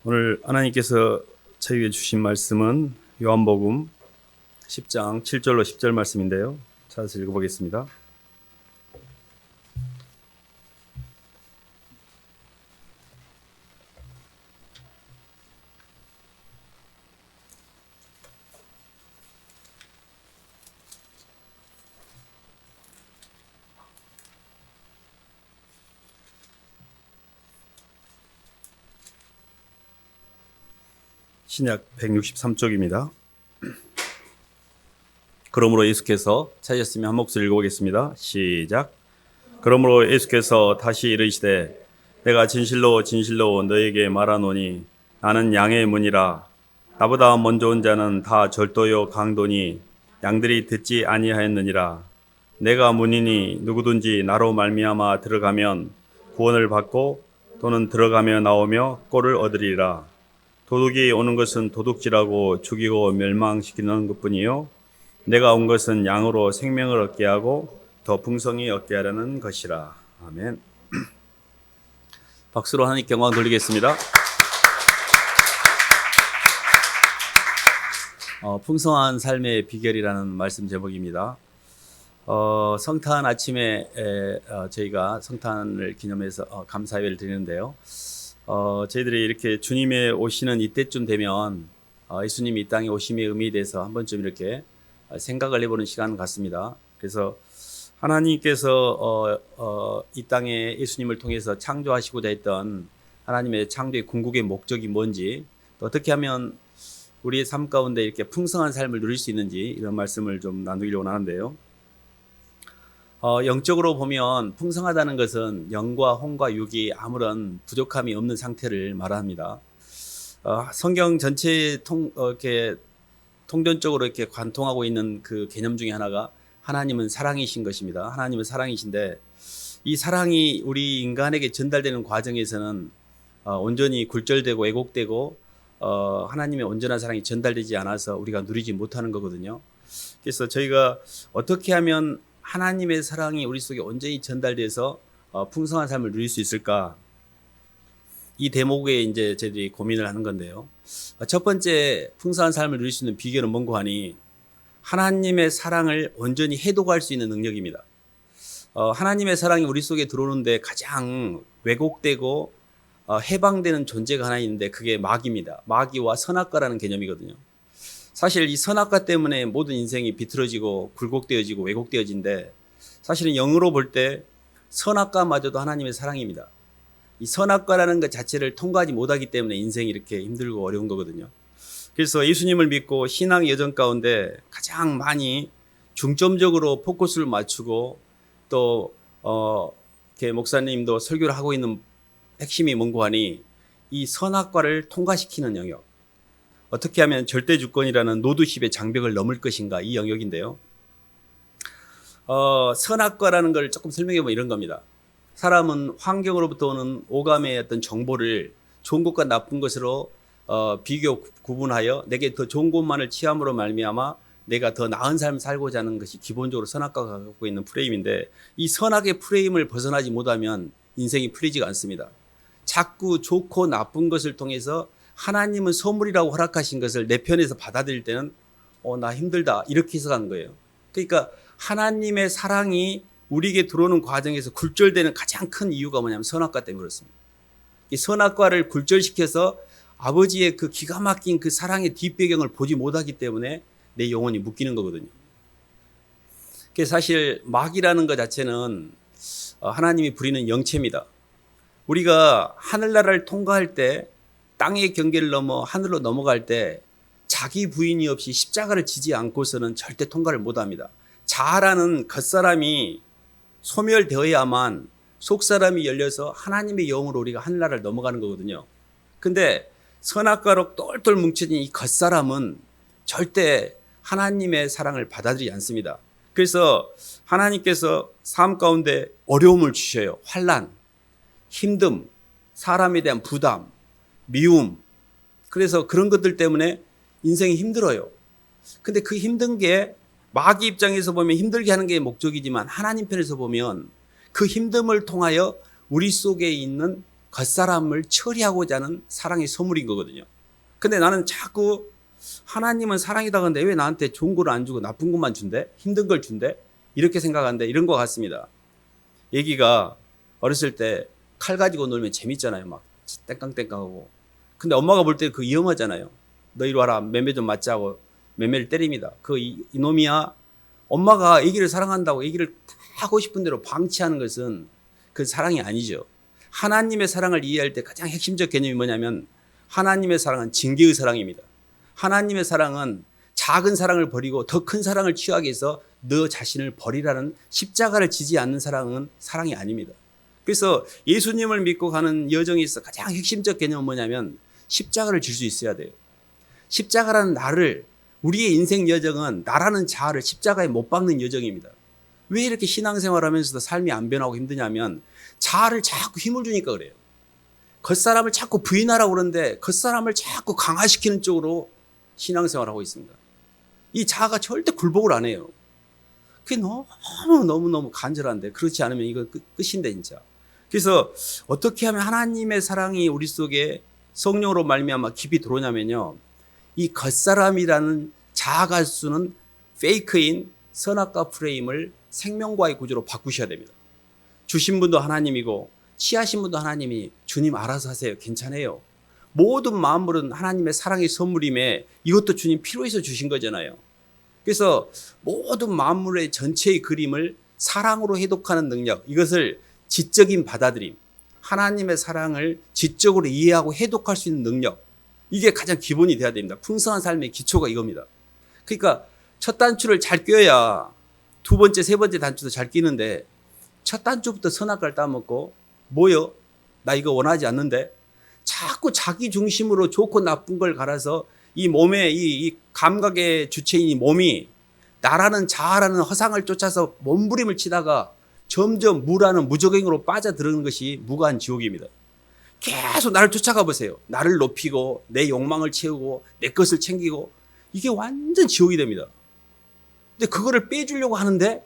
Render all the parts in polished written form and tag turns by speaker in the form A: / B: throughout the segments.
A: 오늘 하나님께서 저희에게 주신 말씀은 요한복음 10장 7절로 10절 말씀인데요. 찾아서 읽어보겠습니다. 신약 163쪽입니다. 그러므로 예수께서 찾으셨으면 한 목소리 읽어보겠습니다. 시작. 그러므로 예수께서 다시 이르시되 내가 진실로 진실로 너에게 말하노니 나는 양의 문이라. 나보다 먼저 온 자는 다 절도요 강도니 양들이 듣지 아니하였느니라. 내가 문이니 누구든지 나로 말미암아 들어가면 구원을 받고 또는 들어가며 나오며 꼴을 얻으리라. 도둑이 오는 것은 도둑질하고 죽이고 멸망시키는 것뿐이요 내가 온 것은 양으로 생명을 얻게 하고 더 풍성히 얻게 하려는 것이라. 아멘. 박수로 하나님께 영광 돌리겠습니다. 풍성한 삶의 비결이라는 말씀 제목입니다. 성탄 아침에 저희가 성탄을 기념해서 감사예배를 드리는데요. 저희들이 이렇게 주님의 오시는 이때쯤 되면 예수님이 이 땅에 오심의 의미에 대해서 한 번쯤 이렇게 생각을 해보는 시간 같습니다. 그래서 하나님께서 이 땅에 예수님을 통해서 창조하시고자 했던 하나님의 창조의 궁극의 목적이 뭔지, 또 어떻게 하면 우리의 삶 가운데 이렇게 풍성한 삶을 누릴 수 있는지, 이런 말씀을 좀 나누려고 하는데요. 영적으로 보면 풍성하다는 것은 영과 혼과 육이 아무런 부족함이 없는 상태를 말합니다. 성경 전체에 이렇게 통전적으로 이렇게 관통하고 있는 그 개념 중에 하나가 하나님은 사랑이신 것입니다. 하나님은 사랑이신데 이 사랑이 우리 인간에게 전달되는 과정에서는 온전히 굴절되고 왜곡되고 하나님의 온전한 사랑이 전달되지 않아서 우리가 누리지 못하는 거거든요. 그래서 저희가 어떻게 하면 하나님의 사랑이 우리 속에 온전히 전달돼서 풍성한 삶을 누릴 수 있을까? 이 대목에 이제 저희들이 고민을 하는 건데요. 첫 번째 풍성한 삶을 누릴 수 있는 비결은 뭔고 하니 하나님의 사랑을 온전히 해독할 수 있는 능력입니다. 하나님의 사랑이 우리 속에 들어오는데 가장 왜곡되고 해방되는 존재가 하나 있는데 그게 마귀입니다. 마귀와 선악과라는 개념이거든요. 사실 이 선악과 때문에 모든 인생이 비틀어지고 굴곡되어지고 왜곡되어진데 사실은 영으로 볼 때 선악과마저도 하나님의 사랑입니다. 이 선악과라는 것 자체를 통과하지 못하기 때문에 인생이 이렇게 힘들고 어려운 거거든요. 그래서 예수님을 믿고 신앙 여정 가운데 가장 많이 중점적으로 포커스를 맞추고 또 목사님도 설교를 하고 있는 핵심이 뭔고 하니 이 선악과를 통과시키는 영역, 어떻게 하면 절대 주권이라는 노드십의 장벽을 넘을 것인가, 이 영역인데요. 선악과라는 걸 조금 설명해 보면 이런 겁니다. 사람은 환경으로부터 오는 오감의 어떤 정보를 좋은 것과 나쁜 것으로 비교 구분하여 내게 더 좋은 것만을 취함으로 말미암아 내가 더 나은 삶을 살고자 하는 것이 기본적으로 선악과가 갖고 있는 프레임인데, 이 선악의 프레임을 벗어나지 못하면 인생이 풀리지가 않습니다. 자꾸 좋고 나쁜 것을 통해서 하나님은 선물이라고 허락하신 것을 내 편에서 받아들일 때는 나 힘들다 이렇게 해석하는 거예요. 그러니까 하나님의 사랑이 우리에게 들어오는 과정에서 굴절되는 가장 큰 이유가 뭐냐면 선악과 때문에 그렇습니다. 이 선악과를 굴절시켜서 아버지의 그 기가 막힌 그 사랑의 뒷배경을 보지 못하기 때문에 내 영혼이 묶이는 거거든요. 그래서 사실 마귀라는 것 자체는 하나님이 부리는 영체입니다. 우리가 하늘나라를 통과할 때, 땅의 경계를 넘어 하늘로 넘어갈 때 자기 부인이 없이 십자가를 지지 않고서는 절대 통과를 못합니다. 자아라는 겉사람이 소멸되어야만 속사람이 열려서 하나님의 영으로 우리가 하늘나라를 넘어가는 거거든요. 근데 선악과로 똘똘 뭉쳐진 이 겉사람은 절대 하나님의 사랑을 받아들이지 않습니다. 그래서 하나님께서 삶 가운데 어려움을 주셔요. 환난, 힘듦, 사람에 대한 부담, 미움. 그래서 그런 것들 때문에 인생이 힘들어요. 근데 그 힘든 게 마귀 입장에서 보면 힘들게 하는 게 목적이지만 하나님 편에서 보면 그 힘듦을 통하여 우리 속에 있는 겉사람을 처리하고자 하는 사랑의 선물인 거거든요. 근데 나는 자꾸 하나님은 사랑이다 근데 왜 나한테 좋은 걸 안 주고 나쁜 것만 준대? 힘든 걸 준대? 이렇게 생각하는데 이런 것 같습니다. 애기가 어렸을 때 칼 가지고 놀면 재밌잖아요. 막 땡깡땡깡하고. 근데 엄마가 볼 때 그 위험하잖아요. 너 이리 와라. 매매 좀 맞자고 매매를 때립니다. 그 이놈이야. 엄마가 애기를 사랑한다고 애기를 다 하고 싶은 대로 방치하는 것은 그 사랑이 아니죠. 하나님의 사랑을 이해할 때 가장 핵심적 개념이 뭐냐면 하나님의 사랑은 징계의 사랑입니다. 하나님의 사랑은 작은 사랑을 버리고 더 큰 사랑을 취하기 위해서 너 자신을 버리라는 십자가를 지지 않는 사랑은 사랑이 아닙니다. 그래서 예수님을 믿고 가는 여정에 있어 가장 핵심적 개념은 뭐냐면 십자가를 질 수 있어야 돼요. 십자가라는 나를, 우리의 인생 여정은 나라는 자아를 십자가에 못 박는 여정입니다. 왜 이렇게 신앙생활하면서도 삶이 안 변하고 힘드냐면 자아를 자꾸 힘을 주니까 그래요. 겉사람을 자꾸 부인하라고 그러는데 겉사람을 자꾸 강화시키는 쪽으로 신앙생활하고 있습니다. 이 자아가 절대 굴복을 안 해요. 그게 너무 간절한데 그렇지 않으면 이거 끝인데 진짜. 그래서 어떻게 하면 하나님의 사랑이 우리 속에 성령으로 말미암아 깊이 들어오냐면요. 이 겉사람이라는 자아가수는 페이크인 선악과 프레임을 생명과의 구조로 바꾸셔야 됩니다. 주신 분도 하나님이고 취하신 분도 하나님이 주님 알아서 하세요. 괜찮아요. 모든 만물은 하나님의 사랑의 선물임에 이것도 주님 필요해서 주신 거잖아요. 그래서 모든 만물의 전체의 그림을 사랑으로 해독하는 능력, 이것을 지적인 받아들임, 하나님의 사랑을 지적으로 이해하고 해독할 수 있는 능력, 이게 가장 기본이 돼야 됩니다. 풍성한 삶의 기초가 이겁니다. 그러니까 첫 단추를 잘 껴야 두 번째, 세 번째 단추도 잘 끼는데 첫 단추부터 선악과를 따먹고 뭐요? 나 이거 원하지 않는데 자꾸 자기 중심으로 좋고 나쁜 걸 갈아서 이 몸의 이 감각의 주체인 이 몸이 나라는 자아라는 허상을 쫓아서 몸부림을 치다가 점점 무라는 무적행으로 빠져들어가는 것이 무가한 지옥입니다. 계속 나를 쫓아가 보세요. 나를 높이고 내 욕망을 채우고 내 것을 챙기고 이게 완전 지옥이 됩니다. 근데 그거를 빼주려고 하는데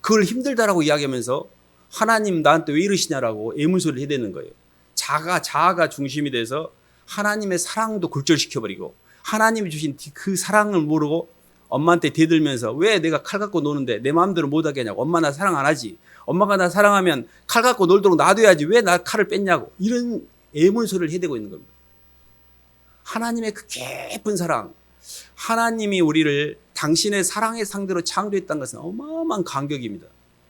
A: 그걸 힘들다라고 이야기하면서 하나님 나한테 왜 이러시냐라고 애문소리를 해야 되는 거예요. 자아가 중심이 돼서 하나님의 사랑도 굴절시켜버리고 하나님이 주신 그 사랑을 모르고 엄마한테 대들면서 왜 내가 칼 갖고 노는데 내 마음대로 못하게 하냐고. 엄마 나 사랑 안 하지. 엄마가 나 사랑하면 칼 갖고 놀도록 놔둬야지. 왜 나 칼을 뺐냐고. 이런 애문소리를 해대고 있는 겁니다. 하나님의 그 깊은 사랑, 하나님이 우리를 당신의 사랑의 상대로 창조했다는 것은 어마어마한 간격입니다.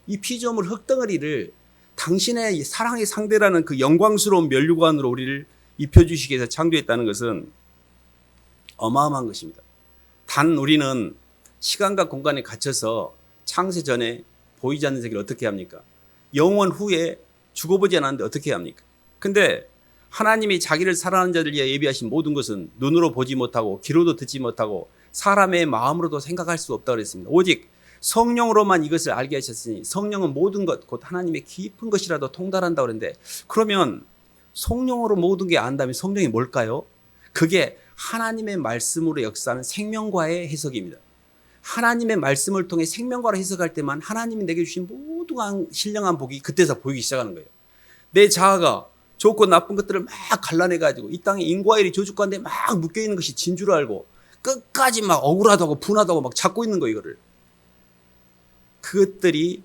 A: 이 피조물 흙덩어리를 당신의 사랑의 상대라는 그 영광스러운 면류관으로 우리를 입혀주시기 위해서 창조했다는 것은 어마어마한 것입니다. 단 우리는 시간과 공간에 갇혀서 창세 전에 보이지 않는 세계를 어떻게 합니까? 영원 후에 죽어보지 않았는데 어떻게 합니까? 근데 하나님이 자기를 사랑하는 자들 위해 예비하신 모든 것은 눈으로 보지 못하고 귀로도 듣지 못하고 사람의 마음으로도 생각할 수 없다고 그랬습니다. 오직 성령으로만 이것을 알게 하셨으니 성령은 모든 것, 곧 하나님의 깊은 것이라도 통달한다고 그랬는데 그러면 성령으로 모든 게 안다면 성령이 뭘까요? 그게 하나님의 말씀으로 역사하는 생명과의 해석입니다. 하나님의 말씀을 통해 생명과를 해석할 때만 하나님이 내게 주신 모든 신령한 복이 그때서 보이기 시작하는 거예요. 내 자아가 좋고 나쁜 것들을 막 갈라내가지고 이 땅에 인과 일이 저주 가운데 막 묶여있는 것이 진 줄 알고 끝까지 막 억울하다고 분하다고 막 잡고 있는 거 이거를. 그것들이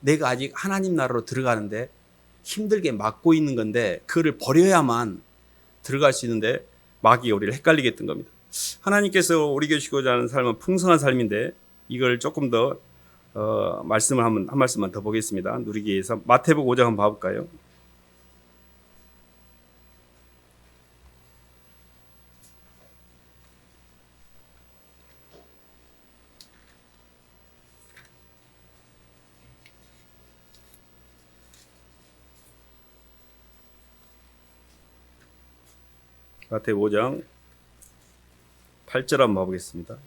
A: 내가 아직 하나님 나라로 들어가는데 힘들게 막고 있는 건데 그거를 버려야만 들어갈 수 있는데 마귀가 우리를 헷갈리게 했던 겁니다. 하나님께서 우리에게 주시고자 하는 삶은 풍성한 삶인데 이걸 조금 더 말씀을 한 말씀만 더 보겠습니다. 누리기 위해서 마태복음 5장 한번 봐볼까요? 마태복음 5장 8절 한번 봐보겠습니다.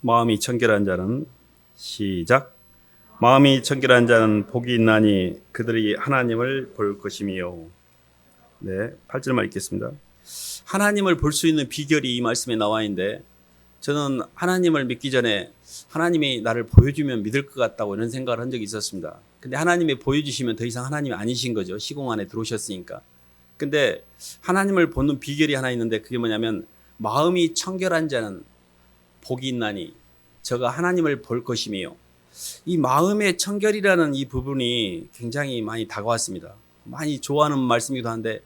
A: 마음이 청결한 자는 시작. 마음이 청결한 자는 복이 있나니 그들이 하나님을 볼 것이미요. 네, 8절만 읽겠습니다. 하나님을 볼 수 있는 비결이 이 말씀에 나와 있는데 저는 하나님을 믿기 전에 하나님이 나를 보여주면 믿을 것 같다고 이런 생각을 한 적이 있었습니다. 근데 하나님이 보여주시면 더 이상 하나님이 아니신 거죠. 시공 안에 들어오셨으니까. 근데 하나님을 보는 비결이 하나 있는데 그게 뭐냐면 마음이 청결한 자는 복이 있나니 저가 하나님을 볼 것이며, 이 마음의 청결이라는 이 부분이 굉장히 많이 다가왔습니다. 많이 좋아하는 말씀이기도 한데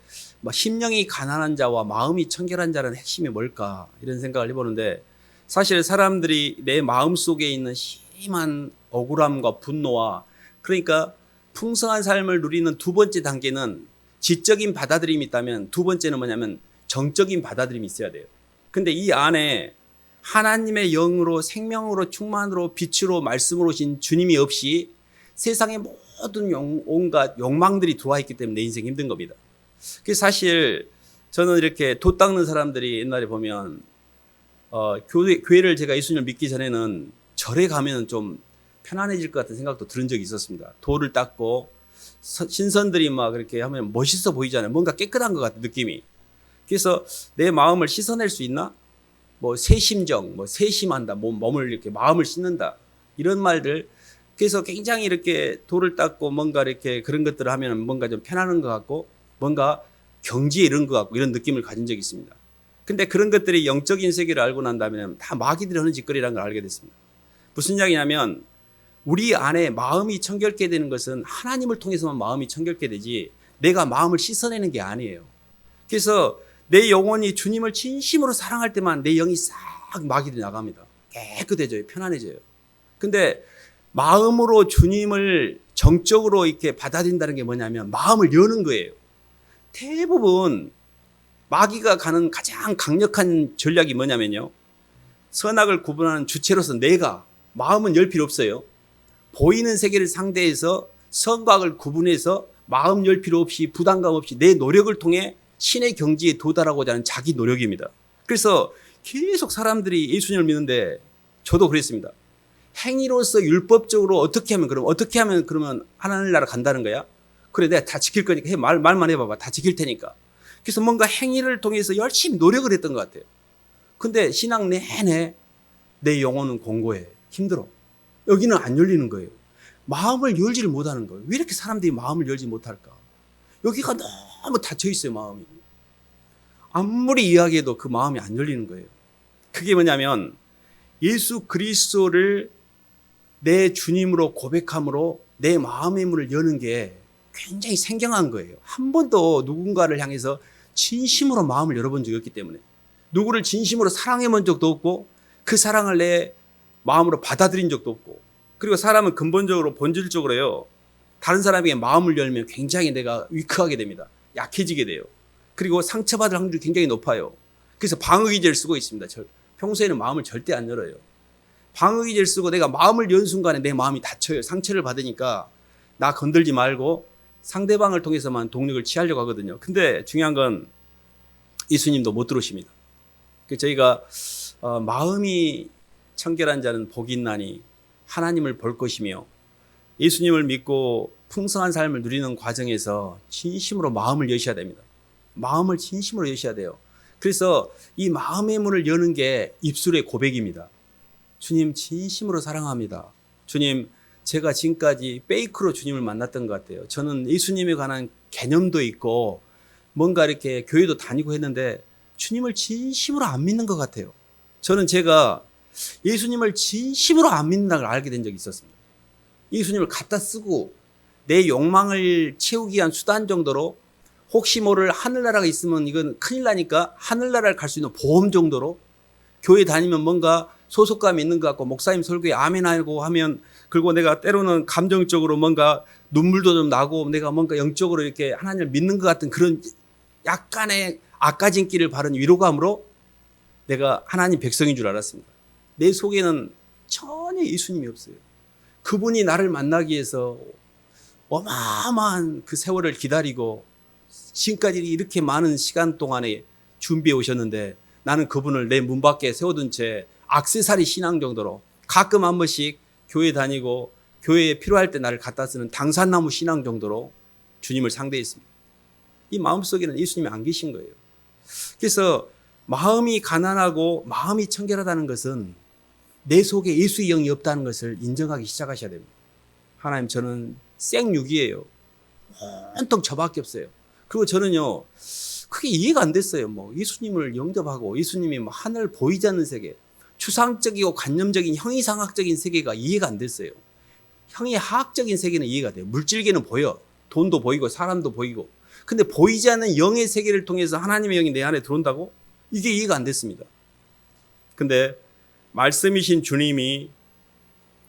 A: 심령이 가난한 자와 마음이 청결한 자는 핵심이 뭘까 이런 생각을 해보는데, 사실 사람들이 내 마음속에 있는 심한 억울함과 분노와, 그러니까 풍성한 삶을 누리는 두 번째 단계는 지적인 받아들임이 있다면, 두 번째는 뭐냐면 정적인 받아들임이 있어야 돼요. 근데 이 안에 하나님의 영으로 생명으로 충만으로 빛으로 말씀으로 오신 주님이 없이 세상의 모든 온갖 욕망들이 들어와 있기 때문에 내 인생이 힘든 겁니다. 그래서 사실 저는 이렇게 돛 닦는 사람들이 옛날에 보면 교회를 제가 예수님을 믿기 전에는 절에 가면 좀 편안해질 것 같은 생각도 들은 적이 있었습니다. 돌을 닦고 신선들이 막 그렇게 하면 멋있어 보이잖아요. 뭔가 깨끗한 것 같은 느낌이. 그래서 내 마음을 씻어낼 수 있나? 뭐 세심정, 뭐 세심한다, 몸을 이렇게 마음을 씻는다, 이런 말들. 그래서 굉장히 이렇게 돌을 닦고 뭔가 이렇게 그런 것들을 하면 뭔가 좀 편안한 것 같고 뭔가 경지에 이른 것 같고 이런 느낌을 가진 적이 있습니다. 근데 그런 것들이 영적인 세계를 알고 난 다음에 다 마귀들이 하는 짓거리라는 걸 알게 됐습니다. 무슨 이야기냐면 우리 안에 마음이 청결케 되는 것은 하나님을 통해서만 마음이 청결케 되지 내가 마음을 씻어내는 게 아니에요. 그래서 내 영혼이 주님을 진심으로 사랑할 때만 내 영이 싹 마귀들이 나갑니다. 깨끗해져요. 편안해져요. 근데 마음으로 주님을 정적으로 이렇게 받아들인다는 게 뭐냐면 마음을 여는 거예요. 대부분 마귀가 가는 가장 강력한 전략이 뭐냐면요, 선악을 구분하는 주체로서 내가 마음은 열 필요 없어요. 보이는 세계를 상대해서 선과 악을 구분해서 마음 열 필요 없이 부담감 없이 내 노력을 통해 신의 경지에 도달하고자 하는 자기 노력입니다. 그래서 계속 사람들이 예수님을 믿는데 저도 그랬습니다. 행위로서 율법적으로 어떻게 하면 그러면 하나님 나라 간다는 거야? 그래, 내가 다 지킬 거니까 말만 해봐봐. 다 지킬 테니까. 그래서 뭔가 행위를 통해서 열심히 노력을 했던 것 같아요. 근데 신앙 내내 내 영혼은 공고해. 힘들어. 여기는 안 열리는 거예요. 마음을 열지를 못하는 거예요. 왜 이렇게 사람들이 마음을 열지 못할까? 여기가 너무 닫혀 있어요, 마음이. 아무리 이야기해도 그 마음이 안 열리는 거예요. 그게 뭐냐면 예수 그리스도를 내 주님으로 고백함으로 내 마음의 문을 여는 게 굉장히 생경한 거예요. 한 번도 누군가를 향해서 진심으로 마음을 열어본 적이 없기 때문에, 누구를 진심으로 사랑해본 적도 없고 그 사랑을 내 마음으로 받아들인 적도 없고, 그리고 사람은 근본적으로 본질적으로요, 다른 사람에게 마음을 열면 굉장히 내가 위크하게 됩니다. 약해지게 돼요. 그리고 상처받을 확률이 굉장히 높아요. 그래서 방어기제를 쓰고 있습니다. 평소에는 마음을 절대 안 열어요. 방어기제를 쓰고 내가 마음을 연 순간에 내 마음이 다쳐요. 상처를 받으니까 나 건들지 말고 상대방을 통해서만 동력을 취하려고 하거든요. 근데 중요한 건 예수님도 못 들어오십니다. 저희가 마음이 청결한 자는 복이 있나니 하나님을 볼 것이며, 예수님을 믿고 풍성한 삶을 누리는 과정에서 진심으로 마음을 여셔야 됩니다. 마음을 진심으로 여셔야 돼요. 그래서 이 마음의 문을 여는 게 입술의 고백입니다. 주님 진심으로 사랑합니다. 주님, 제가 지금까지 페이크로 주님을 만났던 것 같아요. 저는 예수님에 관한 개념도 있고 뭔가 이렇게 교회도 다니고 했는데 주님을 진심으로 안 믿는 것 같아요. 저는 제가 예수님을 진심으로 안 믿는다는 걸 알게 된 적이 있었습니다. 예수님을 갖다 쓰고 내 욕망을 채우기 위한 수단 정도로, 혹시 모를 하늘나라가 있으면 이건 큰일 나니까 하늘나라를 갈 수 있는 보험 정도로, 교회 다니면 뭔가 소속감이 있는 것 같고 목사님 설교에 아멘 하고 하면, 그리고 내가 때로는 감정적으로 뭔가 눈물도 좀 나고 내가 뭔가 영적으로 이렇게 하나님을 믿는 것 같은 그런 약간의 악가진기를 바른 위로감으로 내가 하나님 백성인 줄 알았습니다. 내 속에는 전혀 예수님이 없어요. 그분이 나를 만나기 위해서 어마어마한 그 세월을 기다리고 지금까지 이렇게 많은 시간 동안에 준비해 오셨는데 나는 그분을 내 문 밖에 세워둔 채 액세서리 신앙 정도로 가끔 한 번씩 교회 다니고 교회에 필요할 때 나를 갖다 쓰는 당산나무 신앙 정도로 주님을 상대했습니다. 이 마음속에는 예수님이 안 계신 거예요. 그래서 마음이 가난하고 마음이 청결하다는 것은 내 속에 예수의 영이 없다는 것을 인정하기 시작하셔야 됩니다. 하나님, 저는 생육이에요. 온통 저밖에 없어요. 그리고 저는요, 그게 이해가 안 됐어요. 뭐 예수님을 영접하고 예수님이 뭐 하늘 보이지 않는 세계, 추상적이고 관념적인 형이상학적인 세계가 이해가 안 됐어요. 형이하학적인 세계는 이해가 돼요. 물질계는 보여. 돈도 보이고 사람도 보이고. 근데 보이지 않는 영의 세계를 통해서 하나님의 영이 내 안에 들어온다고? 이게 이해가 안 됐습니다. 근데 말씀이신 주님이,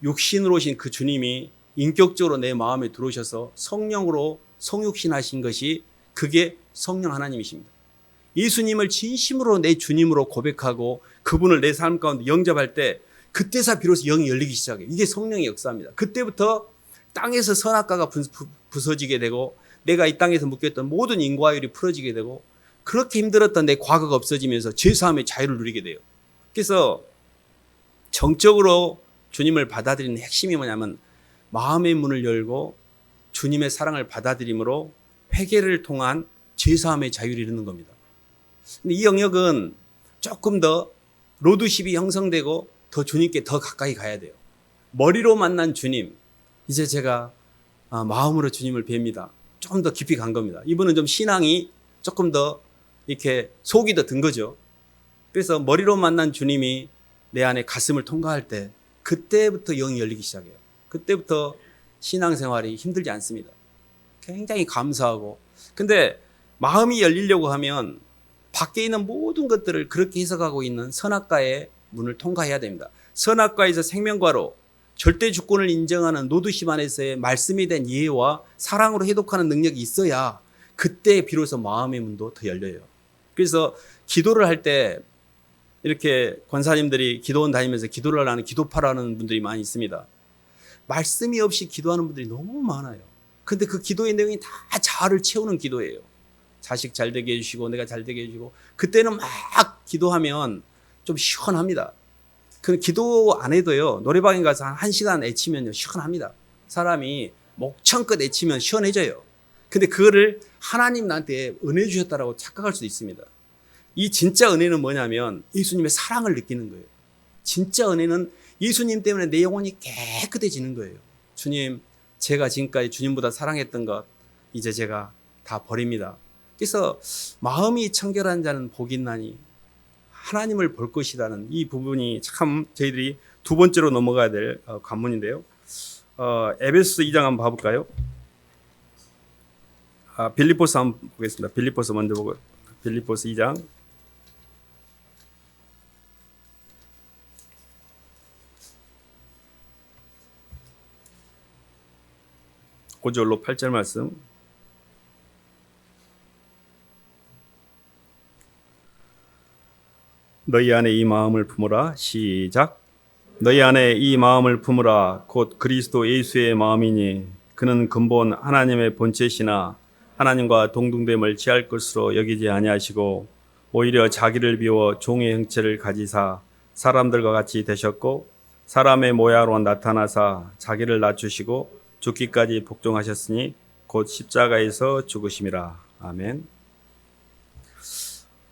A: 육신으로 오신 그 주님이 인격적으로 내 마음에 들어오셔서 성령으로 성육신하신 것이, 그게 성령 하나님이십니다. 예수님을 진심으로 내 주님으로 고백하고 그분을 내 삶 가운데 영접할 때, 그때서 비로소 영이 열리기 시작해요. 이게 성령의 역사입니다. 그때부터 땅에서 선악과가 부서지게 되고, 내가 이 땅에서 묶였던 모든 인과율이 풀어지게 되고, 그렇게 힘들었던 내 과거가 없어지면서 죄사함의 자유를 누리게 돼요. 그래서 정적으로 주님을 받아들이는 핵심이 뭐냐면, 마음의 문을 열고 주님의 사랑을 받아들임으로 회개를 통한 죄사함의 자유를 이루는 겁니다. 근데 이 영역은 조금 더 로드십이 형성되고 더 주님께 더 가까이 가야 돼요. 머리로 만난 주님, 이제 제가 마음으로 주님을 뵙니다. 조금 더 깊이 간 겁니다. 이분은 좀 신앙이 조금 더 이렇게 속이 더 든 거죠. 그래서 머리로 만난 주님이 내 안에 가슴을 통과할 때, 그때부터 영이 열리기 시작해요. 그때부터 신앙생활이 힘들지 않습니다. 굉장히 감사하고. 근데 마음이 열리려고 하면 밖에 있는 모든 것들을 그렇게 해석하고 있는 선악과의 문을 통과해야 됩니다. 선악과에서 생명과로 절대 주권을 인정하는 노드십 안에서의 말씀에 대한 이해와 사랑으로 해독하는 능력이 있어야 그때 비로소 마음의 문도 더 열려요. 그래서 기도를 할 때 이렇게 권사님들이 기도원 다니면서 기도를 하는 기도파라는 분들이 많이 있습니다. 말씀이 없이 기도하는 분들이 너무 많아요. 근데 그 기도의 내용이 다 자아를 채우는 기도예요. 자식 잘 되게 해주시고 내가 잘 되게 해주고. 그때는 막 기도하면 좀 시원합니다. 그 기도 안 해도요, 노래방에 가서 한 1시간 애치면요 시원합니다. 사람이 목청껏 애치면 시원해져요. 근데 그거를 하나님 나한테 은혜 주셨다라고 착각할 수도 있습니다. 이 진짜 은혜는 뭐냐면 예수님의 사랑을 느끼는 거예요. 진짜 은혜는 예수님 때문에 내 영혼이 깨끗해지는 거예요. 주님, 제가 지금까지 주님보다 사랑했던 것 이제 제가 다 버립니다. 그래서 마음이 청결한 자는 복이 있나니 하나님을 볼 것이라는 이 부분이 참 저희들이 두 번째로 넘어가야 될 관문인데요. 에베소서 2장 한번 봐볼까요? 빌립보서 한번 보겠습니다. 빌립보서 먼저 보고, 빌립보서 2장 5절로 8절 말씀. 너희 안에 이 마음을 품으라. 시작. 너희 안에 이 마음을 품으라. 곧 그리스도 예수의 마음이니 그는 근본 하나님의 본체시나 하나님과 동등됨을 취할 것으로 여기지 아니하시고 오히려 자기를 비워 종의 형체를 가지사 사람들과 같이 되셨고 사람의 모양으로 나타나사 자기를 낮추시고 죽기까지 복종하셨으니 곧 십자가에서 죽으심이라. 아멘.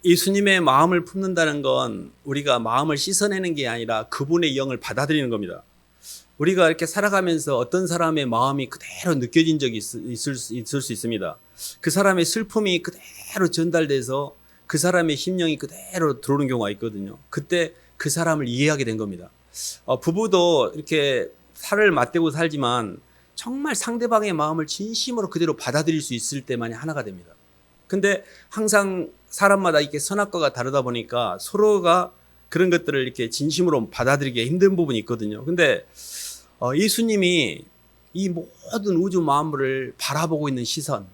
A: 예수님의 마음을 품는다는 건 우리가 마음을 씻어내는 게 아니라 그분의 영을 받아들이는 겁니다. 우리가 이렇게 살아가면서 어떤 사람의 마음이 그대로 느껴진 적이 있을 수 있습니다. 그 사람의 슬픔이 그대로 전달돼서 그 사람의 심령이 그대로 들어오는 경우가 있거든요. 그때 그 사람을 이해하게 된 겁니다. 부부도 이렇게 살을 맞대고 살지만 정말 상대방의 마음을 진심으로 그대로 받아들일 수 있을 때만이 하나가 됩니다. 근데 항상 사람마다 이렇게 선악과가 다르다 보니까 서로가 그런 것들을 이렇게 진심으로 받아들이기 힘든 부분이 있거든요. 근데 예수님이 이 모든 우주 만물을 바라보고 있는 시선,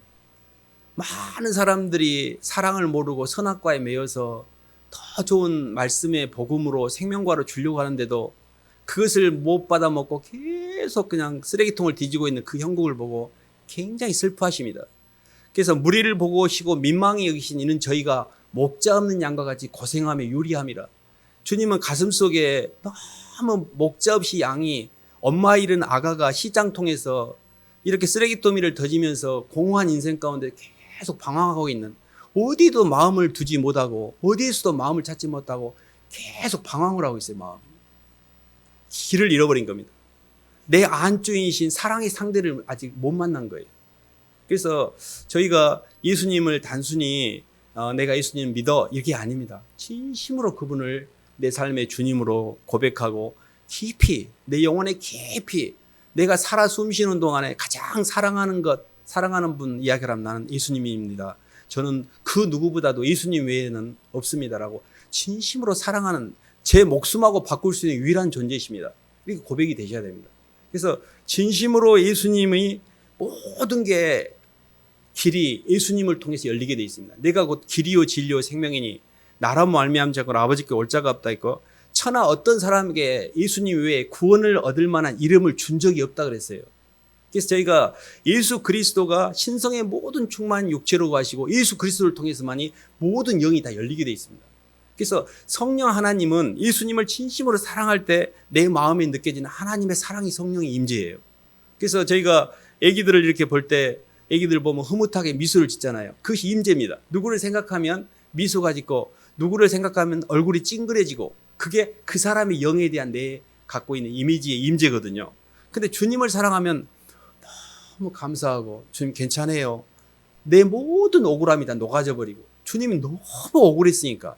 A: 많은 사람들이 사랑을 모르고 선악과에 매여서 더 좋은 말씀의 복음으로 생명과로 주려고 하는데도 그것을 못 받아 먹고 계속 그냥 쓰레기통을 뒤지고 있는 그 형국을 보고 굉장히 슬퍼하십니다. 그래서 무리를 보고 오시고 민망히 여기신 이는 저희가 목자 없는 양과 같이 고생하며 유리함이라. 주님은 가슴속에 너무 목자 없이 양이, 엄마 잃은 아가가 시장통에서 이렇게 쓰레기 더미를 던지면서 공허한 인생 가운데 계속 방황하고 있는, 어디도 마음을 두지 못하고 어디에서도 마음을 찾지 못하고 계속 방황을 하고 있어요. 마음. 길을 잃어버린 겁니다. 내 안주인이신 사랑의 상대를 아직 못 만난 거예요. 그래서 저희가 예수님을 단순히 내가 예수님 믿어 이게 아닙니다. 진심으로 그분을 내 삶의 주님으로 고백하고 깊이 내 영혼에 깊이 내가 살아 숨쉬는 동안에 가장 사랑하는 것 사랑하는 분 이야기를 하면 나는 예수님입니다. 저는 그 누구보다도 예수님 외에는 없습니다라고 진심으로 사랑하는 제 목숨하고 바꿀 수 있는 유일한 존재이십니다. 이렇게 고백이 되셔야 됩니다. 그래서 진심으로 예수님의 모든 게 길이 예수님을 통해서 열리게 되어 있습니다. 내가 곧 길이요 진리요 생명이니 나라 말미암지 않고 아버지께 올 자가 없다 했고 천하 어떤 사람에게 예수님 외에 구원을 얻을 만한 이름을 준 적이 없다 그랬어요. 그래서 저희가 예수 그리스도가 신성의 모든 충만 육체로 가시고 예수 그리스도를 통해서만이 모든 영이 다 열리게 되어 있습니다. 그래서 성령 하나님은 예수님을 진심으로 사랑할 때 내 마음에 느껴지는 하나님의 사랑이 성령의 임재예요. 그래서 저희가 아기들을 이렇게 볼 때 아기들 보면 흐뭇하게 미소를 짓잖아요. 그것이 임재입니다. 누구를 생각하면 미소가 짓고 누구를 생각하면 얼굴이 찡그려지고 그게 그 사람의 영에 대한 내 갖고 있는 이미지의 임재거든요. 근데 주님을 사랑하면 너무 감사하고 주님 괜찮아요. 내 모든 억울함이 다 녹아져 버리고 주님이 너무 억울했으니까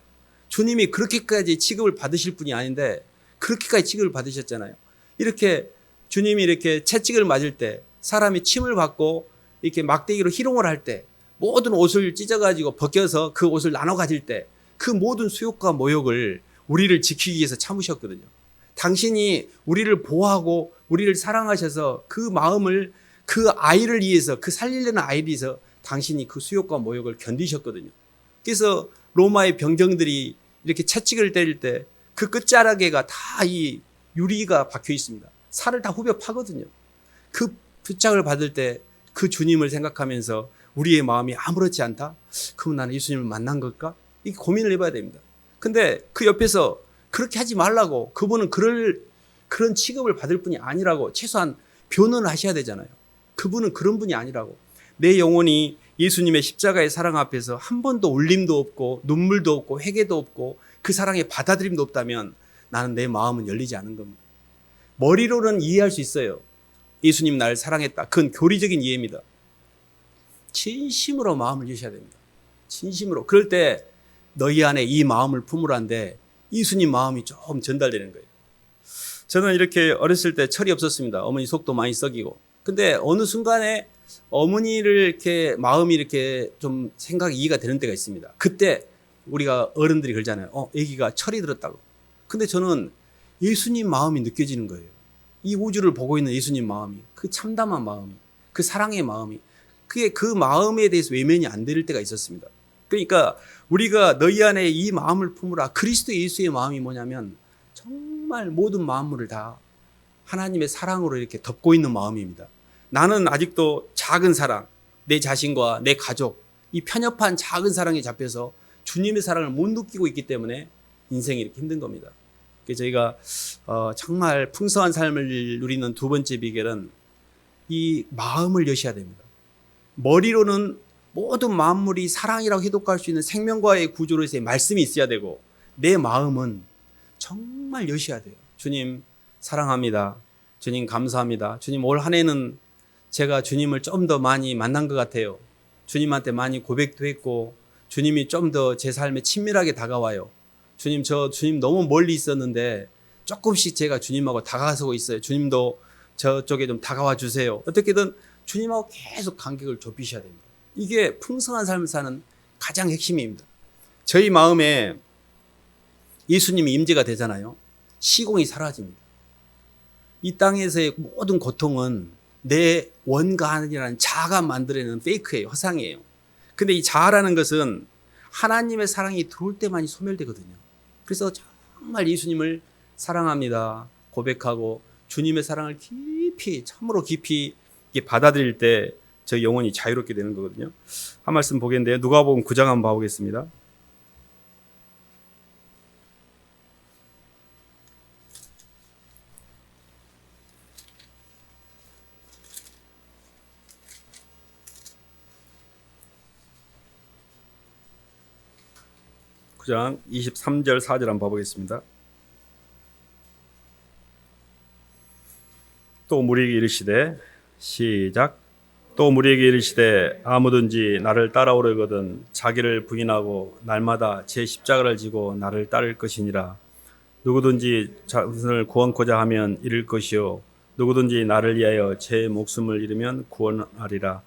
A: 주님이 그렇게까지 취급을 받으실 분이 아닌데 그렇게까지 취급을 받으셨잖아요. 이렇게 주님이 이렇게 채찍을 맞을 때 사람이 침을 받고 이렇게 막대기로 희롱을 할 때 모든 옷을 찢어가지고 벗겨서 그 옷을 나눠 가질 때 그 모든 수욕과 모욕을 우리를 지키기 위해서 참으셨거든요. 당신이 우리를 보호하고 우리를 사랑하셔서 그 마음을 그 아이를 위해서 그 살리려는 아이를 위해서 당신이 그 수욕과 모욕을 견디셨거든요. 그래서 로마의 병정들이 이렇게 채찍을 때릴 때 그 끝자락에가 다 이 유리가 박혀 있습니다. 살을 다 후벼 파거든요. 그 부착을 받을 때 그 주님을 생각하면서 우리의 마음이 아무렇지 않다? 그럼 나는 예수님을 만난 걸까? 이 고민을 해봐야 됩니다. 근데 그 옆에서 그렇게 하지 말라고 그분은 그런 취급을 받을 분이 아니라고 최소한 변호를 하셔야 되잖아요. 그분은 그런 분이 아니라고. 내 영혼이 예수님의 십자가의 사랑 앞에서 한 번도 울림도 없고 눈물도 없고 회개도 없고 그 사랑의 받아들임도 없다면 나는 내 마음은 열리지 않은 겁니다. 머리로는 이해할 수 있어요. 예수님 나를 사랑했다. 그건 교리적인 이해입니다. 진심으로 마음을 여셔야 됩니다. 진심으로. 그럴 때 너희 안에 이 마음을 품으라는데 예수님 마음이 좀 전달되는 거예요. 저는 이렇게 어렸을 때 철이 없었습니다. 어머니 속도 많이 썩이고. 근데 어느 순간에 어머니를 이렇게 마음이 이렇게 좀 생각이 이해가 되는 때가 있습니다. 그때 우리가 어른들이 그러잖아요. 아기가 철이 들었다고. 근데 저는 예수님 마음이 느껴지는 거예요. 이 우주를 보고 있는 예수님 마음이, 그 참담한 마음이, 그 사랑의 마음이, 그게 그 마음에 대해서 외면이 안 될 때가 있었습니다. 그러니까 우리가 너희 안에 이 마음을 품으라. 그리스도 예수의 마음이 뭐냐면 정말 모든 만물을 다 하나님의 사랑으로 이렇게 덮고 있는 마음입니다. 나는 아직도 작은 사랑, 내 자신과 내 가족, 이 편협한 작은 사랑에 잡혀서 주님의 사랑을 못 느끼고 있기 때문에 인생이 이렇게 힘든 겁니다. 그래서 저희가 정말 풍성한 삶을 누리는 두 번째 비결은 이 마음을 여셔야 됩니다. 머리로는 모든 만물이 사랑이라고 해독할 수 있는 생명과의 구조로서의 말씀이 있어야 되고 내 마음은 정말 여셔야 돼요. 주님 사랑합니다. 주님 감사합니다. 주님 올 한 해는 제가 주님을 좀 더 많이 만난 것 같아요. 주님한테 많이 고백도 했고 주님이 좀 더 제 삶에 친밀하게 다가와요. 주님 주님 너무 멀리 있었는데 조금씩 제가 주님하고 다가서고 있어요. 주님도 저쪽에 좀 다가와 주세요. 어떻게든 주님하고 계속 간격을 좁히셔야 됩니다. 이게 풍성한 삶을 사는 가장 핵심입니다. 저희 마음에 예수님이 임재가 되잖아요. 시공이 사라집니다. 이 땅에서의 모든 고통은 내 원간이라는 자아가 만들어내는 페이크예요. 허상이에요. 근데 이 자아라는 것은 하나님의 사랑이 들어올 때만이 소멸되거든요. 그래서 정말 예수님을 사랑합니다. 고백하고 주님의 사랑을 깊이 참으로 깊이 받아들일 때 저희 영혼이 자유롭게 되는 거거든요. 한 말씀 보겠는데요. 누가복음 9장 한번 봐보겠습니다. 9장 23절 4절 한번 봐보겠습니다. 또 무리에게 이르시되 시작. 또 무리에게 이르시되 아무든지 나를 따라오려거든 자기를 부인하고 날마다 제 십자가를 지고 나를 따를 것이니라. 누구든지 자신을 구원코자 하면 잃을 것이요 누구든지 나를 위하여 제 목숨을 잃으면 구원하리라.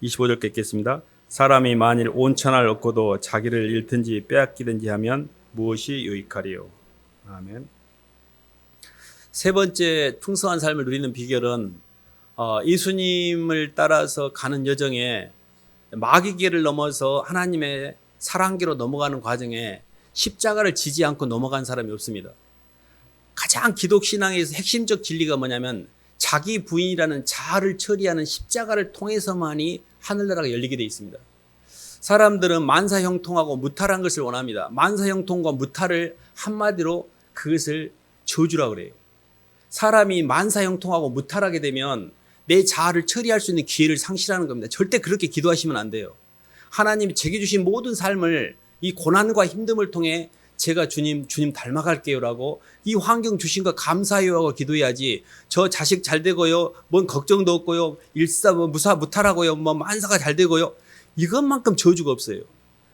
A: 25절 읽겠습니다. 사람이 만일 온 천하를 얻고도 자기를 잃든지 빼앗기든지 하면 무엇이 유익하리요. 아멘. 세 번째 풍성한 삶을 누리는 비결은 예수님을 따라서 가는 여정에 마귀계를 넘어서 하나님의 사랑계로 넘어가는 과정에 십자가를 지지 않고 넘어간 사람이 없습니다. 가장 기독신앙에서 핵심적 진리가 뭐냐면 자기 부인이라는 자아를 처리하는 십자가를 통해서만이 하늘나라가 열리게 되어 있습니다. 사람들은 만사형통하고 무탈한 것을 원합니다. 만사형통과 무탈을 한마디로 그것을 저주라고 그래요. 사람이 만사형통하고 무탈하게 되면 내 자아를 처리할 수 있는 기회를 상실하는 겁니다. 절대 그렇게 기도하시면 안 돼요. 하나님이 제게 주신 모든 삶을 이 고난과 힘듦을 통해 제가 주님 닮아갈게요라고 이 환경 주신 거 감사해요 하고 기도해야지. 저 자식 잘 되고요, 뭔 걱정도 없고요, 무사 무탈하고요, 뭐 만사가 잘 되고요, 이것만큼 저주가 없어요.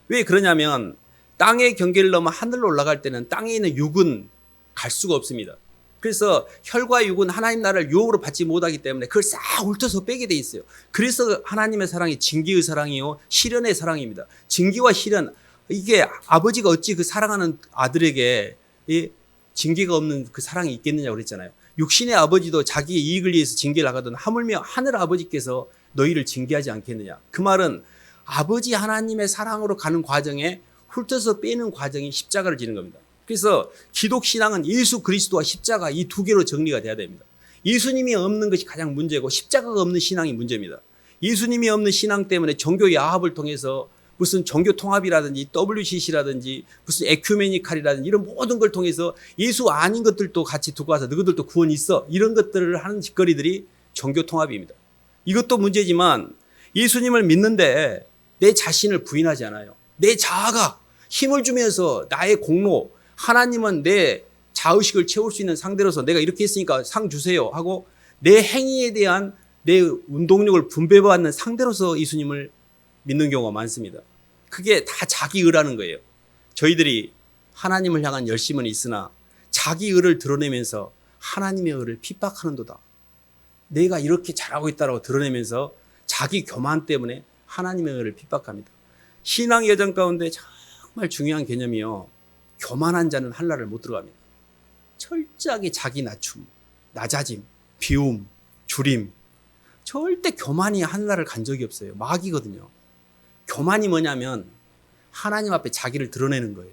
A: 왜 그러냐면 땅의 경계를 넘어 하늘로 올라갈 때는 땅에 있는 육은 갈 수가 없습니다. 그래서 혈과 육은 하나님 나라를 유혹으로 받지 못하기 때문에 그걸 싹 훑어서 빼게 돼 있어요. 그래서 하나님의 사랑이 징계의 사랑이요 시련의 사랑입니다. 징계와 시련, 이게 아버지가 어찌 그 사랑하는 아들에게 이 징계가 없는 그 사랑이 있겠느냐고 그랬잖아요. 육신의 아버지도 자기의 이익을 위해서 징계를 하거든 하물며 하늘 아버지께서 너희를 징계하지 않겠느냐. 그 말은 아버지 하나님의 사랑으로 가는 과정에 훑어서 빼는 과정이 십자가를 지는 겁니다. 그래서 기독신앙은 예수 그리스도와 십자가 이 두 개로 정리가 돼야 됩니다. 예수님이 없는 것이 가장 문제고 십자가가 없는 신앙이 문제입니다. 예수님이 없는 신앙 때문에 종교 야합을 통해서 무슨 종교 통합이라든지 WCC라든지 무슨 에큐메니칼이라든지 이런 모든 걸 통해서 예수 아닌 것들도 같이 두고 와서 너희들도 구원 있어 이런 것들을 하는 짓거리들이 종교 통합입니다. 이것도 문제지만 예수님을 믿는데 내 자신을 부인하지 않아요. 내 자아가 힘을 주면서 나의 공로, 하나님은 내 자의식을 채울 수 있는 상대로서 내가 이렇게 했으니까 상 주세요 하고 내 행위에 대한 내 운동력을 분배받는 상대로서 예수님을 믿는 경우가 많습니다. 그게 다 자기 의라는 거예요. 저희들이 하나님을 향한 열심은 있으나 자기 의를 드러내면서 하나님의 의를 핍박하는도다. 내가 이렇게 잘하고 있다고 드러내면서 자기 교만 때문에 하나님의 의를 핍박합니다. 신앙 여정 가운데 정말 중요한 개념이요. 교만한 자는 한나라를 못 들어갑니다. 철저하게 자기 낮춤, 낮아짐, 비움, 줄임. 절대 교만이 한나라를 간 적이 없어요. 마귀거든요. 교만이 뭐냐면 하나님 앞에 자기를 드러내는 거예요.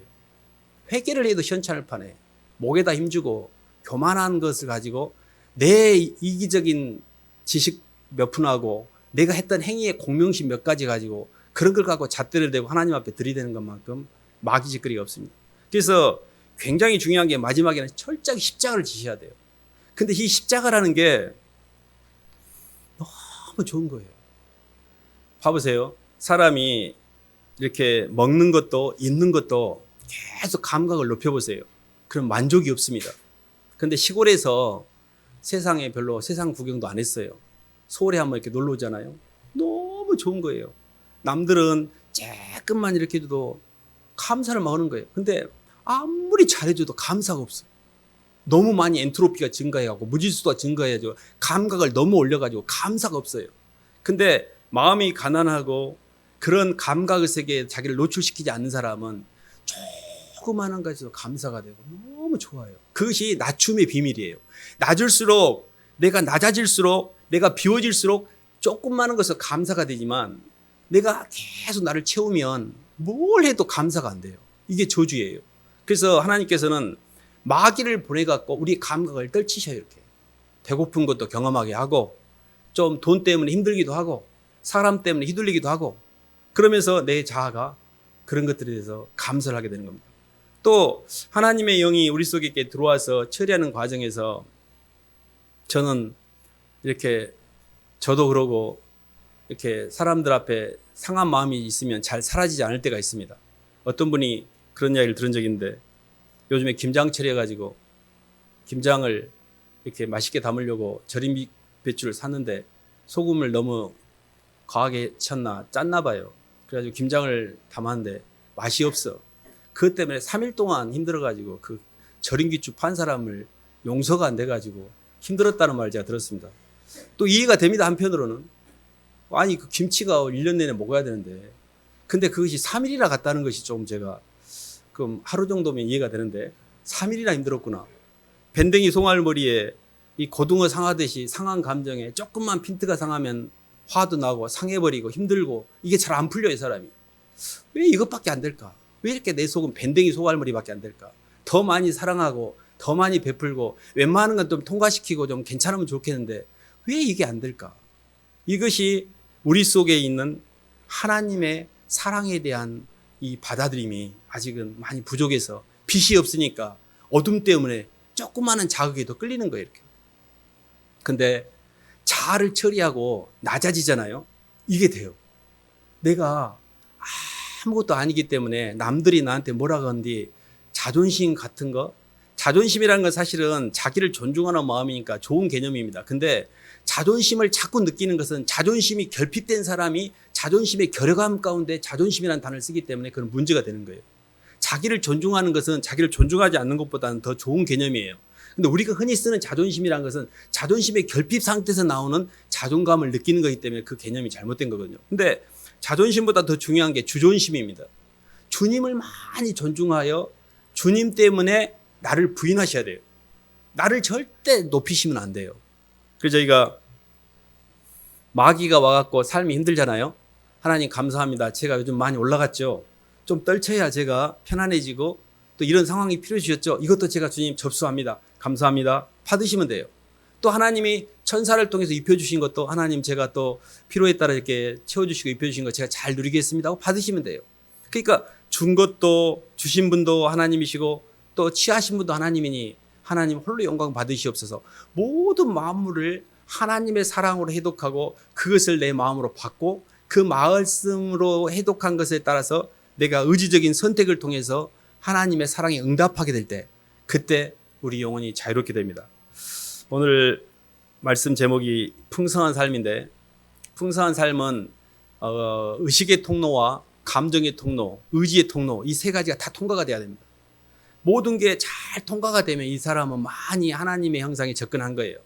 A: 회개를 해도 현찰을 파네. 목에다 힘주고 교만한 것을 가지고 내 이기적인 지식 몇 푼하고 내가 했던 행위의 공명심 몇 가지 가지고 그런 걸 갖고 잣대를 대고 하나님 앞에 들이대는 것만큼 마귀 짓거리가 없습니다. 그래서 굉장히 중요한 게 마지막에는 철저하게 십자가를 지셔야 돼요. 근데 이 십자가라는 게 너무 좋은 거예요. 봐보세요. 사람이 이렇게 먹는 것도 입는 것도 계속 감각을 높여보세요. 그럼 만족이 없습니다. 근데 시골에서 세상에 별로 세상 구경도 안 했어요. 서울에 한번 이렇게 놀러 오잖아요. 너무 좋은 거예요. 남들은 조금만 이렇게 해도 감사를 막 하는 거예요. 근데 아무리 잘해줘도 감사가 없어요. 너무 많이 엔트로피가 증가해가고 무질서가 증가해가지고 감각을 너무 올려가지고 감사가 없어요. 근데 마음이 가난하고 그런 감각의 세계에 자기를 노출시키지 않는 사람은 조그마한 것에도 감사가 되고 너무 좋아요. 그것이 낮춤의 비밀이에요. 낮을수록 내가 낮아질수록 내가 비워질수록 조그마한 것에서 감사가 되지만 내가 계속 나를 채우면 뭘 해도 감사가 안 돼요. 이게 저주예요. 그래서 하나님께서는 마귀를 보내갖고 우리 감각을 떨치셔요. 이렇게 배고픈 것도 경험하게 하고 좀 돈 때문에 힘들기도 하고 사람 때문에 휘둘리기도 하고 그러면서 내 자아가 그런 것들에 대해서 감사를 하게 되는 겁니다. 또 하나님의 영이 우리 속에 이렇게 들어와서 처리하는 과정에서 저는 이렇게 저도 그러고 이렇게 사람들 앞에 상한 마음이 있으면 잘 사라지지 않을 때가 있습니다. 어떤 분이 그런 이야기를 들은 적이 있는데 요즘에 김장철 해가지고 김장을 이렇게 맛있게 담으려고 절임 배추를 샀는데 소금을 너무 과하게 쳤나 짰나 봐요. 그래가지고 김장을 담았는데 맛이 없어. 그것 때문에 3일 동안 힘들어가지고 그 절임 배추 판 사람을 용서가 안 돼가지고 힘들었다는 말 제가 들었습니다. 또 이해가 됩니다. 한편으로는. 아니 그 김치가 1년 내내 먹어야 되는데 근데 그것이 3일이나 갔다는 것이 좀 제가 그럼 하루 정도면 이해가 되는데 3일이나 힘들었구나. 밴댕이 송알머리에 이 고등어 상하듯이 상한 감정에 조금만 핀트가 상하면 화도 나고 상해버리고 힘들고 이게 잘 안 풀려요. 사람이. 왜 이것밖에 안 될까? 왜 이렇게 내 속은 밴댕이 송알머리밖에 안 될까? 더 많이 사랑하고 더 많이 베풀고 웬만한 건 좀 통과시키고 좀 괜찮으면 좋겠는데 왜 이게 안 될까? 이것이 우리 속에 있는 하나님의 사랑에 대한 이 받아들임이 아직은 많이 부족해서 빛이 없으니까 어둠 때문에 조그마한 자극에도 끌리는 거예요. 이렇게. 근데 자아를 처리하고 낮아지잖아요. 이게 돼요. 내가 아무것도 아니기 때문에 남들이 나한테 뭐라고 하는지 자존심 같은 거, 자존심이라는 건 사실은 자기를 존중하는 마음이니까 좋은 개념입니다. 근데 자존심을 자꾸 느끼는 것은 자존심이 결핍된 사람이 자존심의 결여감 가운데 자존심이라는 단어를 쓰기 때문에 그런 문제가 되는 거예요. 자기를 존중하는 것은 자기를 존중하지 않는 것보다는 더 좋은 개념이에요. 근데 우리가 흔히 쓰는 자존심이라는 것은 자존심의 결핍 상태에서 나오는 자존감을 느끼는 거기 때문에 그 개념이 잘못된 거거든요. 근데 자존심보다 더 중요한 게 주존심입니다. 주님을 많이 존중하여 주님 때문에 나를 부인하셔야 돼요. 나를 절대 높이시면 안 돼요. 그래서 저희가 마귀가 와갖고 삶이 힘들잖아요. 하나님 감사합니다. 제가 요즘 많이 올라갔죠. 좀 떨쳐야 제가 편안해지고 또 이런 상황이 필요해 주셨죠. 이것도 제가 주님 접수합니다. 감사합니다. 받으시면 돼요. 또 하나님이 천사를 통해서 입혀주신 것도 하나님 제가 또 필요에 따라 이렇게 채워주시고 입혀주신 거 제가 잘 누리겠습니다 하고 받으시면 돼요. 그러니까 준 것도 주신 분도 하나님이시고 또 취하신 분도 하나님이니 하나님 홀로 영광 받으시옵소서. 모든 만물을 하나님의 사랑으로 해독하고 그것을 내 마음으로 받고 그 말씀으로 해독한 것에 따라서 내가 의지적인 선택을 통해서 하나님의 사랑에 응답하게 될 때 그때 우리 영혼이 자유롭게 됩니다. 오늘 말씀 제목이 풍성한 삶인데 풍성한 삶은 의식의 통로와 감정의 통로, 의지의 통로 이 세 가지가 다 통과가 돼야 됩니다. 모든 게 잘 통과가 되면 이 사람은 많이 하나님의 형상에 접근한 거예요.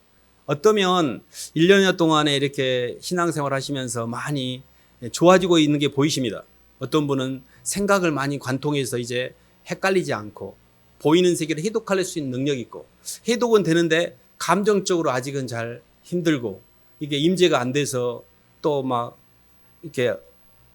A: 어떠면 1년여 동안에 이렇게 신앙생활 하시면서 많이 좋아지고 있는 게 보이십니다. 어떤 분은 생각을 많이 관통해서 이제 헷갈리지 않고 보이는 세계를 해독할 수 있는 능력이 있고 해독은 되는데 감정적으로 아직은 잘 힘들고 이게 임재가 안 돼서 또 막 이렇게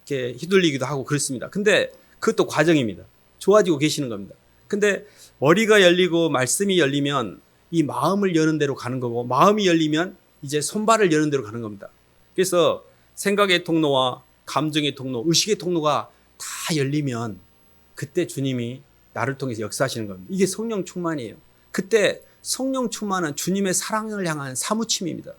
A: 휘둘리기도 하고 그렇습니다. 근데 그것도 과정입니다. 좋아지고 계시는 겁니다. 근데 머리가 열리고 말씀이 열리면 이 마음을 여는 대로 가는 거고 마음이 열리면 이제 손발을 여는 대로 가는 겁니다. 그래서 생각의 통로와 감정의 통로, 의식의 통로가 다 열리면 그때 주님이 나를 통해서 역사하시는 겁니다. 이게 성령 충만이에요. 그때 성령 충만은 주님의 사랑을 향한 사무침입니다.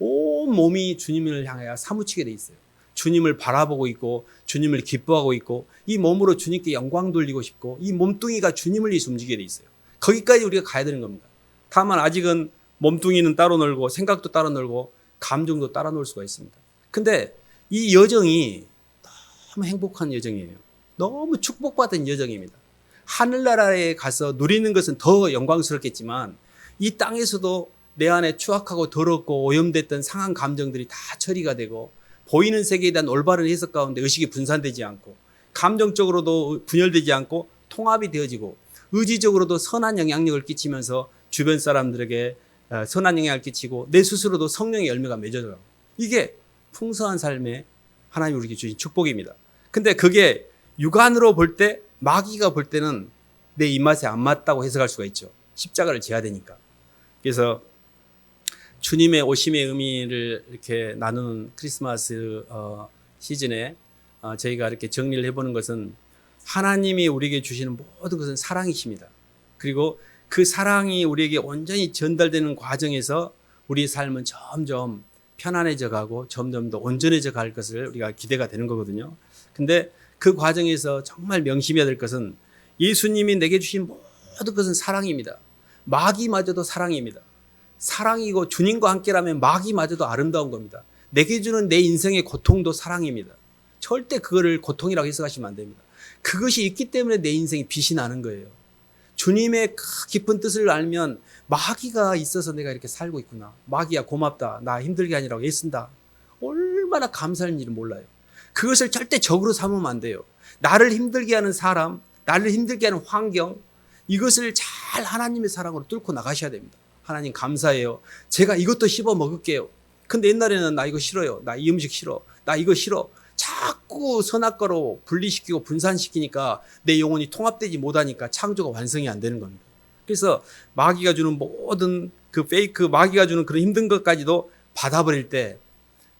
A: 온 몸이 주님을 향하여 사무치게 돼 있어요. 주님을 바라보고 있고 주님을 기뻐하고 있고 이 몸으로 주님께 영광 돌리고 싶고 이 몸뚱이가 주님을 위해서 움직이게 돼 있어요. 거기까지 우리가 가야 되는 겁니다. 다만 아직은 몸뚱이는 따로 놀고 생각도 따로 놀고 감정도 따라 놀 수가 있습니다. 근데 이 여정이 너무 행복한 여정이에요. 너무 축복받은 여정입니다. 하늘나라에 가서 누리는 것은 더 영광스럽겠지만 이 땅에서도 내 안에 추악하고 더럽고 오염됐던 상한 감정들이 다 처리가 되고 보이는 세계에 대한 올바른 해석 가운데 의식이 분산되지 않고 감정적으로도 분열되지 않고 통합이 되어지고 의지적으로도 선한 영향력을 끼치면서 주변 사람들에게 선한 영향을 끼치고 내 스스로도 성령의 열매가 맺어져요. 이게 풍성한 삶의 하나님이 우리에게 주신 축복입니다. 근데 그게 육안으로 볼 때 마귀가 볼 때는 내 입맛에 안 맞다고 해석할 수가 있죠. 십자가를 져야 되니까. 그래서 주님의 오심의 의미를 이렇게 나누는 크리스마스 시즌에 저희가 이렇게 정리를 해보는 것은 하나님이 우리에게 주시는 모든 것은 사랑이십니다. 그리고 그 사랑이 우리에게 온전히 전달되는 과정에서 우리의 삶은 점점 편안해져 가고 점점 더 온전해져 갈 것을 우리가 기대가 되는 거거든요. 근데 그 과정에서 정말 명심해야 될 것은 예수님이 내게 주신 모든 것은 사랑입니다. 마귀마저도 사랑입니다. 사랑이고 주님과 함께라면 마귀마저도 아름다운 겁니다. 내게 주는 내 인생의 고통도 사랑입니다. 절대 그거를 고통이라고 해석하시면 안 됩니다. 그것이 있기 때문에 내 인생이 빛이 나는 거예요. 주님의 깊은 뜻을 알면 마귀가 있어서 내가 이렇게 살고 있구나. 마귀야 고맙다. 나 힘들게 하느라고 애쓴다. 얼마나 감사한 일을 몰라요. 그것을 절대 적으로 삼으면 안 돼요. 나를 힘들게 하는 사람, 나를 힘들게 하는 환경, 이것을 잘 하나님의 사랑으로 뚫고 나가셔야 됩니다. 하나님 감사해요. 제가 이것도 씹어 먹을게요. 근데 옛날에는 나 이거 싫어요. 나 이 음식 싫어. 나 이거 싫어. 자꾸 선악과로 분리시키고 분산시키니까 내 영혼이 통합되지 못하니까 창조가 완성이 안 되는 겁니다. 그래서 마귀가 주는 모든 그 페이크, 마귀가 주는 그런 힘든 것까지도 받아버릴 때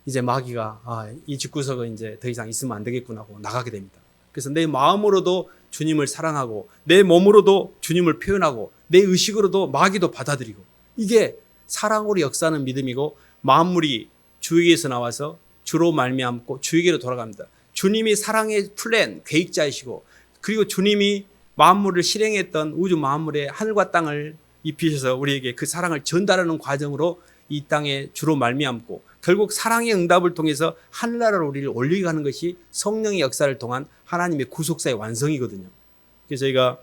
A: 이제 마귀가 이 집구석은 이제 더 이상 있으면 안 되겠구나 하고 나가게 됩니다. 그래서 내 마음으로도 주님을 사랑하고 내 몸으로도 주님을 표현하고 내 의식으로도 마귀도 받아들이고 이게 사랑으로 역사하는 믿음이고 만물이 주에게서 나와서 주로 말미암고 주에게로 돌아갑니다. 주님이 사랑의 플랜, 계획자이시고 그리고 주님이 만물을 실행했던 우주 만물의 하늘과 땅을 입히셔서 우리에게 그 사랑을 전달하는 과정으로 이 땅에 주로 말미암고 결국 사랑의 응답을 통해서 하늘나라로 우리를 올리게 하는 것이 성령의 역사를 통한 하나님의 구속사의 완성이거든요. 그래서 저희가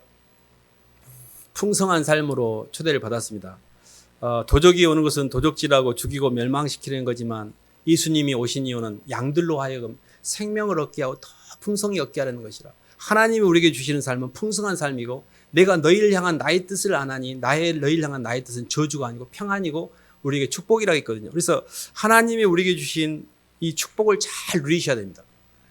A: 풍성한 삶으로 초대를 받았습니다. 도적이 오는 것은 도적질하고 죽이고 멸망시키는 거지만 예수님이 오신 이유는 양들로 하여금 생명을 얻게 하고 더 풍성히 얻게 하려는 것이라. 하나님이 우리에게 주시는 삶은 풍성한 삶이고 내가 너희를 향한 나의 뜻을 안 하니 너희를 향한 나의 뜻은 저주가 아니고 평안이고 우리에게 축복이라고 했거든요. 그래서 하나님이 우리에게 주신 이 축복을 잘 누리셔야 됩니다.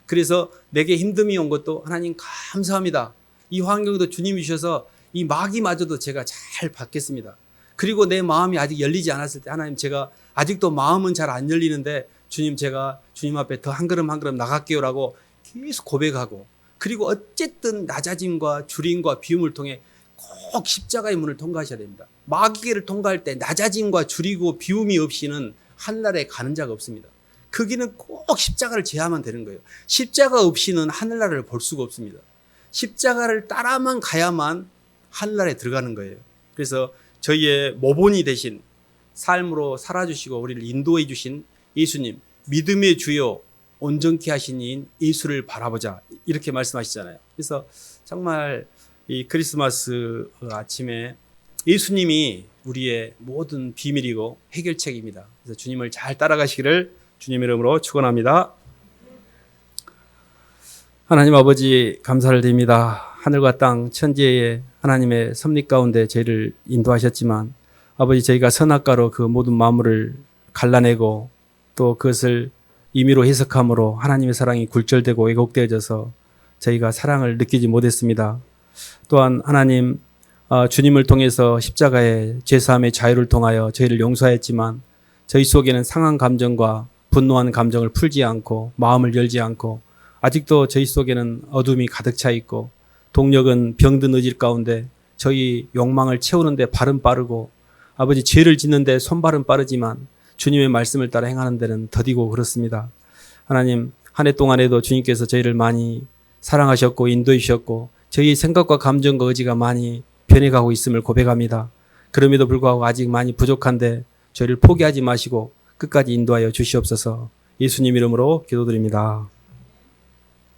A: 그래서 내게 힘듦이 온 것도 하나님 감사합니다. 이 환경도 주님이 주셔서 이 마귀마저도 제가 잘 받겠습니다. 그리고 내 마음이 아직 열리지 않았을 때 하나님 제가 아직도 마음은 잘 안 열리는데 주님 제가 주님 앞에 더 한 걸음 한 걸음 나갈게요라고 계속 고백하고 그리고 어쨌든 낮아짐과 줄임과 비움을 통해 꼭 십자가의 문을 통과하셔야 됩니다. 마귀를 통과할 때 낮아짐과 줄이고 비움이 없이는 하늘나라에 가는 자가 없습니다. 그 길은 꼭 십자가를 제하면 되는 거예요. 십자가 없이는 하늘나라를 볼 수가 없습니다. 십자가를 따라만 가야만 하늘나라에 들어가는 거예요. 그래서 저희의 모본이 되신 삶으로 살아주시고 우리를 인도해 주신 예수님, 믿음의 주요 온전케 하신 이인 예수를 바라보자 이렇게 말씀하시잖아요. 그래서 정말 이 크리스마스 아침에 예수님이 우리의 모든 비밀이고 해결책입니다. 그래서 주님을 잘 따라가시기를 주님 이름으로 축원합니다. 하나님 아버지 감사를 드립니다. 하늘과 땅 천지의 하나님의 섭리 가운데 저희를 인도하셨지만 아버지 저희가 선악과로 그 모든 만물을 갈라내고 또 그것을 임의로 해석함으로 하나님의 사랑이 굴절되고 왜곡되어져서 저희가 사랑을 느끼지 못했습니다. 또한 하나님 주님을 통해서 십자가의 죄사함의 자유를 통하여 저희를 용서하였지만 저희 속에는 상한 감정과 분노한 감정을 풀지 않고 마음을 열지 않고 아직도 저희 속에는 어둠이 가득 차 있고 동력은 병든 의질 가운데 저희 욕망을 채우는데 발은 빠르고 아버지 죄를 짓는데 손발은 빠르지만 주님의 말씀을 따라 행하는 데는 더디고 그렇습니다. 하나님 한 해 동안에도 주님께서 저희를 많이 사랑하셨고 인도해 주셨고 저희 생각과 감정과 의지가 많이 변해가고 있음을 고백합니다. 그럼에도 불구하고 아직 많이 부족한데 저희를 포기하지 마시고 끝까지 인도하여 주시옵소서. 예수님 이름으로 기도드립니다.